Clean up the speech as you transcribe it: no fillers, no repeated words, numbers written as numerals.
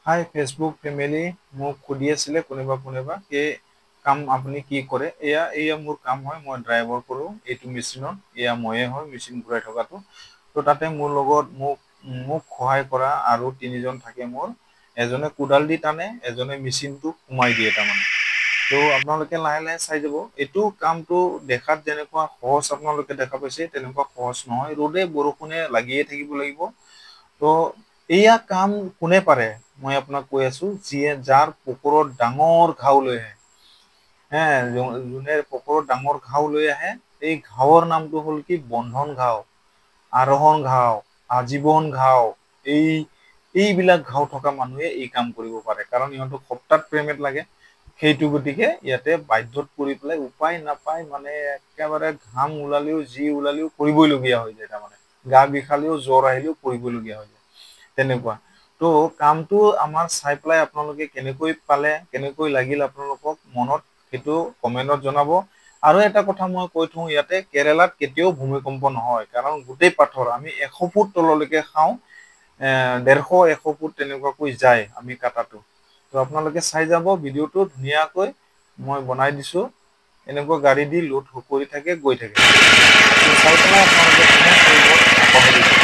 হাই Facebook family মোক খুদি আছিলে কোনেবা এই কাম আপুনি কি কৰে এয়া মোৰ কাম হয় মই ড্ৰাইভাৰ কৰো এইটো মেচিনত এয়া ময়ে হয় মেচিন ঘূৰাই থকাটো তো তাতে মোৰ লগত মোক সহায় কৰা আৰু তিনিজন থাকে মোৰ এজনে কুদাল দি টানে এজনে মেচিনটো ঘুমাই দিয়ে তাৰমানে তো আপোনালোকে লাহে লাহে চাই যাব এইটো কামটো দেখাত যেনেকুৱা সহজ আপোনালোকে দেখা পাইছে তেনেকুৱা সহজ নহয় ৰ'দে বৰষুণে লাগিয়ে থাকিব লাগিব তো এয়া কাম কোনে পাৰে মই আপোনাক কৈ আছো যিয়ে যাৰ পকৰত ডাঙৰ ঘাও লৈ আহে যোনে পকৰত ডাঙৰ ঘাও লৈ আহে এই ঘাওৰ নামটো হ'ল কি বন্ধন ঘাও আৰোহণ ঘাও আজীৱন ঘাও এইবিলাক ঘাও থকা মানুহে এই কাম কৰিব পাৰে কাৰণ ইহঁতক সপ্তাহত পেমেন্ট লাগে সেইটো গতিকে ইয়াতে বাধ্যত পৰি পেলাই উপায় নাপায় মানে একেবাৰে ঘাম ওলালেও যি ওলালেও কৰিবইলগীয়া হৈ যায় তাৰমানে গা বিষালেও জ্বৰ আহিলেও কৰিবইলগীয়া হৈ যায় তেনেকুৱা তো কামটো আমাৰ চাই পেলাই আপোনালোকে কেনেকৈ পালে কেনেকৈ লাগিল আপোনালোকক মনত সেইটো কমেন্টত জনাব আৰু এটা কথা মই কৈ থওঁ ইয়াতে কেৰেলাত কেতিয়াও ভূমিকম্প নহয় কাৰণ গোটেই পাথৰ আমি 100 ফুট তললৈকে খাওঁ 150-100 ফুট তেনেকুৱাকৈ যায় আমি কাটাটো তো আপোনালোকে চাই যাব ভিডিওটো ধুনীয়াকৈ মই বনাই দিছো এনেকুৱা গাড়ী দি লোড কৰি থাকে গৈ থাকে চাই পেলাই আপোনালোকে কমেন্ট কৰিব